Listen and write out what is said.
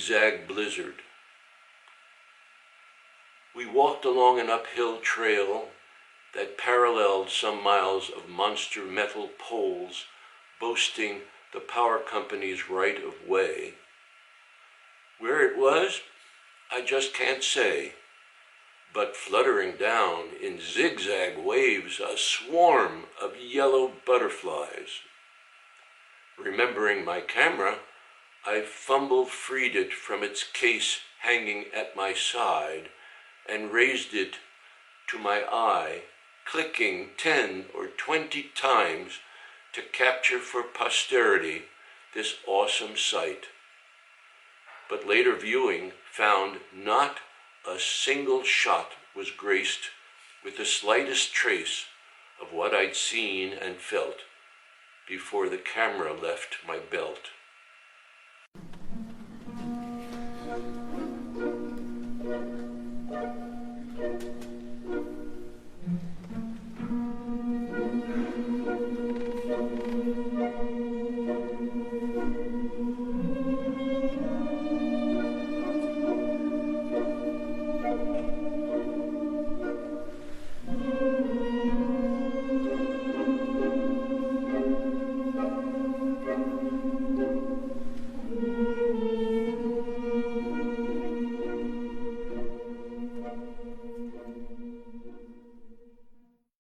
Zig-Zag Blizzard. We walked along an uphill trail that paralleled some miles of monster metal poles boasting the power company's right of way. Where it was, I just can't say, but fluttering down in zigzag waves a swarm of yellow butterflies. Remembering my camera, I freed it from its case hanging at my side and raised it to my eye, clicking 10 or 20 times to capture for posterity this awesome sight. But later viewing found not a single shot was graced with the slightest trace of what I'd seen and felt before the camera left my belt.